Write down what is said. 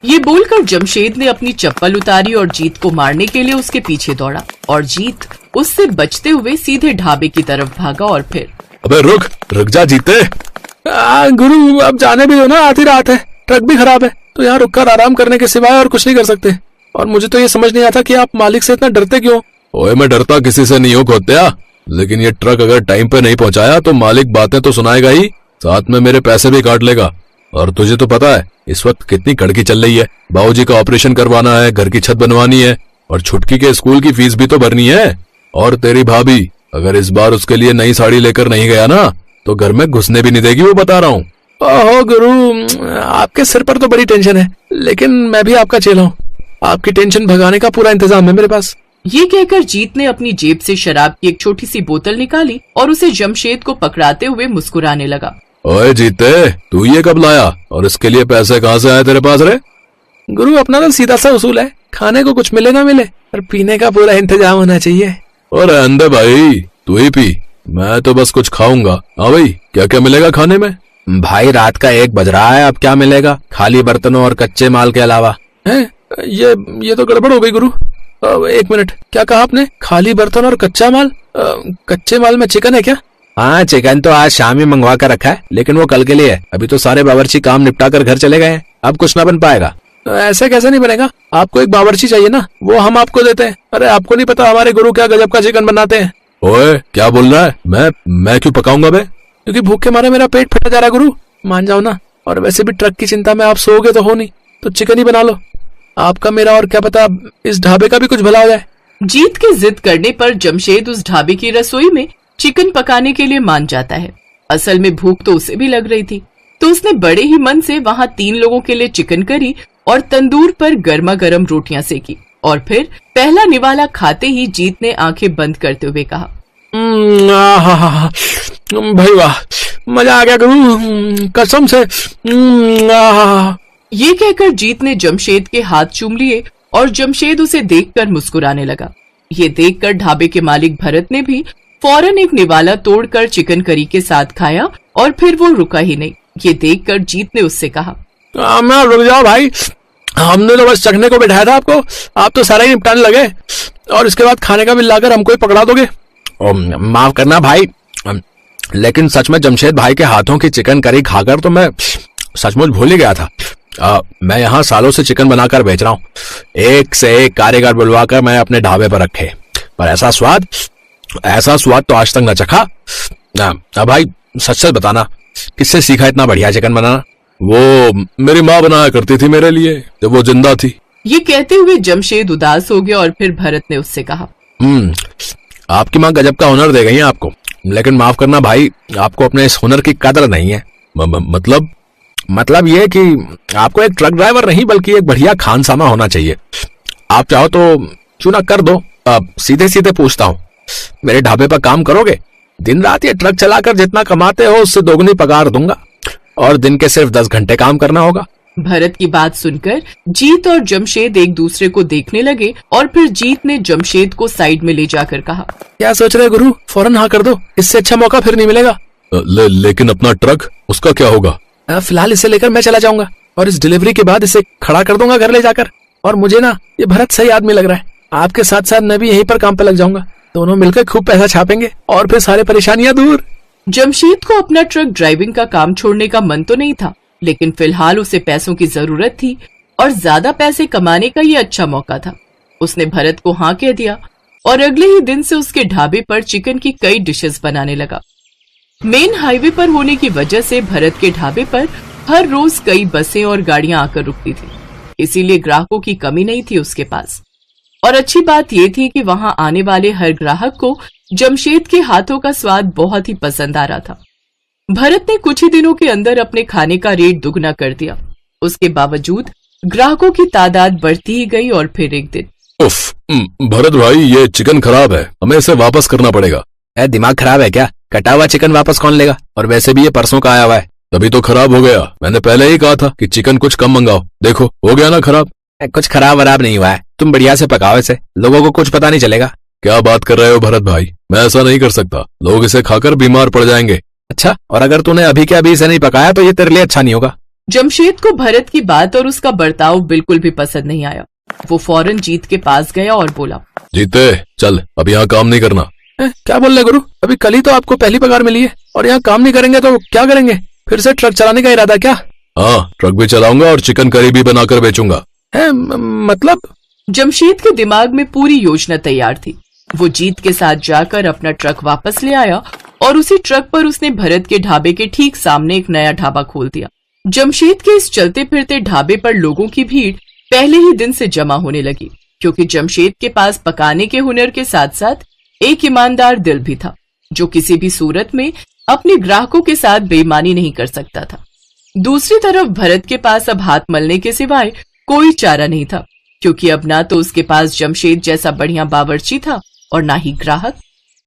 ये बोलकर जमशेद ने अपनी चप्पल उतारी और जीत को मारने के लिए उसके पीछे दौड़ा और जीत उससे बचते हुए सीधे ढाबे की तरफ भागा और फिर अबे रुक जा जीते। गुरु अब जाने भी दो ना, आधी रात है, ट्रक भी खराब है, तो यहाँ रुककर आराम करने के सिवाय और कुछ नहीं कर सकते। और मुझे तो ये समझ नहीं आता कि आप मालिक से इतना डरते क्यों। ओए मैं डरता किसी से नहीं हूँ खोत्या, लेकिन ये ट्रक अगर टाइम पे नहीं पहुंचाया तो मालिक बातें तो सुनाएगा ही, साथ में मेरे पैसे भी काट लेगा। और तुझे तो पता है इस वक्त कितनी कड़की चल रही है, बाबूजी का ऑपरेशन करवाना है, घर की छत बनवानी है और छुटकी के स्कूल की फीस भी तो भरनी है। और तेरी भाभी अगर इस बार उसके लिए नई साड़ी लेकर नहीं गया ना तो घर में घुसने भी नहीं देगी, वो बता रहा हूँ। ओहो गुरु, आपके सिर पर तो बड़ी टेंशन है, लेकिन मैं भी आपका चेला हूँ, आपकी टेंशन भगाने का पूरा इंतजाम है मेरे पास। ये कहकर जीत ने अपनी जेब से शराब की एक छोटी सी बोतल निकाली और उसे जमशेद को पकड़ाते हुए मुस्कुराने लगा। ओए जीते, तू ये कब लाया और इसके लिए पैसे कहाँ से आए तेरे पास रे? गुरु अपना तो सीधा सा उसूल है, खाने को कुछ मिले ना मिले पर पीने का पूरा इंतजाम होना चाहिए। और अंदर भाई तू ही पी, मैं तो बस कुछ खाऊंगा। हाँ भाई, क्या क्या मिलेगा खाने में? भाई रात का 1 बज रहा है, अब क्या मिलेगा खाली बर्तनों और कच्चे माल के अलावा? है ये तो गड़बड़ हो गई गुरु। 1 मिनट, क्या कहा आपने? खाली बर्तन और कच्चा माल? कच्चे माल में चिकन है क्या? हाँ चिकन तो आज शाम ही मंगवा कर रखा है, लेकिन वो कल के लिए है। अभी तो सारे बावर्ची काम निपटा कर घर चले गए हैं, अब कुछ ना बन पाएगा। ऐसे कैसे नहीं बनेगा? आपको एक बावर्ची चाहिए ना, वो हम आपको देते हैं। अरे आपको नहीं पता हमारे गुरु क्या गजब का चिकन बनाते हैं। ओए क्या बोल रहा है? मैं क्यों पकाऊंगा बे? क्योंकि भूख के मारे मेरा पेट फटा जा रहा है गुरु, मान जाओ ना। और वैसे भी ट्रक की चिंता में आप सोओगे तो हो नहीं, तो चिकन ही बना लो आपका मेरा, और क्या पता इस ढाबे का भी कुछ भला हो जाए। जीत की जिद करने पर जमशेद उस ढाबे की रसोई में चिकन पकाने के लिए मान जाता है। असल में भूख तो उसे भी लग रही थी, तो उसने बड़े ही मन से वहाँ 3 लोगों के लिए चिकन करी और तंदूर पर गर्मा गर्म रोटियां सेकी। और फिर पहला निवाला खाते ही जीत ने आंखें बंद करते हुए कहा, भाई वाह, मजा आ गया गुरु, कसम से। ये कहकर जीत ने जमशेद के हाथ चूम लिए और जमशेद उसे देखकर मुस्कुराने लगा। ये देखकर ढाबे के मालिक भरत ने भी फौरन एक निवाला तोड़कर चिकन करी के साथ खाया और फिर वो रुका ही नहीं। ये देखकर जीत ने उससे कहा, मैं रुक जाओ भाई, हमने तो बस चखने को बैठाया था आपको, आप तो सारा ही निपटाने लगे और इसके बाद खाने का बिल लाकर हमको ही पकड़ा दोगे। माफ करना भाई, लेकिन सच में जमशेद भाई के हाथों की चिकन करी खाकर तो मैं सचमुच भूल ही गया था। मैं यहाँ सालों से चिकन बनाकर बेच रहा हूँ, एक से एक कारीगर बुलवाकर मैं अपने ढाबे पर रखे, पर ऐसा स्वाद तो आज तक न चखा। भाई सच सच बताना, किससे सीखा इतना बढ़िया चिकन बनाना? वो मेरी माँ बनाया करती थी मेरे लिए जब वो जिंदा थी। ये कहते हुए जमशेद उदास हो गया और फिर भरत ने उससे कहा, आपकी माँ गजब का हुनर दे गई है आपको, लेकिन माफ करना भाई, आपको अपने इस हुनर की कदर नहीं है। मतलब ये कि आपको एक ट्रक ड्राइवर नहीं बल्कि एक बढ़िया खानसामा होना चाहिए। आप चाहो तो क्यों ना कर दो। सीधे सीधे पूछता हूँ, मेरे ढाबे पर काम करोगे? दिन रात ये ट्रक चलाकर जितना कमाते हो उससे दोगुनी पगार दूंगा और दिन के सिर्फ 10 घंटे काम करना होगा। भरत की बात सुनकर जीत और जमशेद एक दूसरे को देखने लगे और फिर जीत ने जमशेद को साइड में ले जाकर कहा, क्या सोच रहे गुरु, फौरन हाँ कर दो, इससे अच्छा मौका फिर नहीं मिलेगा। लेकिन अपना ट्रक, उसका क्या होगा? फिलहाल इसे लेकर मैं चला जाऊंगा और इस डिलीवरी के बाद इसे खड़ा कर दूंगा घर ले जाकर। और मुझे ना ये भरत सही आदमी लग रहा है, आपके साथ साथ मैं भी यहीं पर काम पे लग जाऊंगा, दोनों मिलकर खूब पैसा छापेंगे और फिर सारे परेशानियां दूर। जमशेद को अपना ट्रक ड्राइविंग का काम छोड़ने का मन तो नहीं था, लेकिन फिलहाल उसे पैसों की जरूरत थी और ज्यादा पैसे कमाने का ये अच्छा मौका था। उसने भरत को हाँ कह दिया और अगले ही दिन से उसके ढाबे पर चिकन की कई डिशेस बनाने लगा। मेन हाईवे पर होने की वजह से भरत के ढाबे पर हर रोज कई बसें और गाड़ियां आकर रुकती थी, इसीलिए ग्राहकों की कमी नहीं थी उसके पास। और अच्छी बात यह थी कि वहां आने वाले हर ग्राहक को जमशेद के हाथों का स्वाद बहुत ही पसंद आ रहा था। भरत ने कुछ ही दिनों के अंदर अपने खाने का रेट दुगना कर दिया। उसके बावजूद ग्राहकों की तादाद बढ़ती ही गई और फिर एक दिन, उफ, भरत भाई ये चिकन खराब है, हमें इसे वापस करना पड़ेगा। दिमाग खराब है क्या? कटा हुआ चिकन वापस कौन लेगा? और वैसे भी ये परसों का आया हुआ है। तभी तो खराब हो गया, मैंने पहले ही कहा था कि चिकन कुछ कम मंगाओ, देखो हो गया ना खराब। कुछ खराब वराब नहीं हुआ है, तुम बढ़िया से पकाओ इसे, लोगों को कुछ पता नहीं चलेगा। क्या बात कर रहे हो भरत भाई, मैं ऐसा नहीं कर सकता, लोग इसे खाकर बीमार पड़ जाएंगे। अच्छा, और अगर तूने अभी के अभी इसे नहीं पकाया तो ये तेरे लिए अच्छा नहीं होगा। जमशेद को भरत की बात और उसका बर्ताव बिल्कुल भी पसंद नहीं आया। वो फौरन जीत के पास गया और बोला, जीते चल, अब यहाँ काम नहीं करना। क्या बोल रहे गुरु? अभी कल ही तो आपको पहली पगार मिली है और यहाँ काम नहीं करेंगे तो क्या करेंगे? फिर से ट्रक चलाने का इरादा क्या? हाँ, ट्रक भी चलाऊंगा और चिकन करी भी बनाकर बेचूंगा। मतलब? जमशेद के दिमाग में पूरी योजना तैयार थी। वो जीत के साथ जाकर अपना ट्रक वापस ले आया और उसी ट्रक पर उसने भरत के ढाबे के ठीक सामने एक नया ढाबा खोल दिया। जमशेद के इस चलते फिरते ढाबे पर लोगों की भीड़ पहले ही दिन से जमा होने लगी, क्योंकि जमशेद के पास पकाने के हुनर के साथ साथ एक ईमानदार दिल भी था, जो किसी भी सूरत में अपने ग्राहकों के साथ बेईमानी नहीं कर सकता था। दूसरी तरफ भरत के पास अब हाथ मलने के सिवाय कोई चारा नहीं था, क्योंकि अब ना तो उसके पास जमशेद जैसा बढ़िया बावर्ची था और ना ही ग्राहक।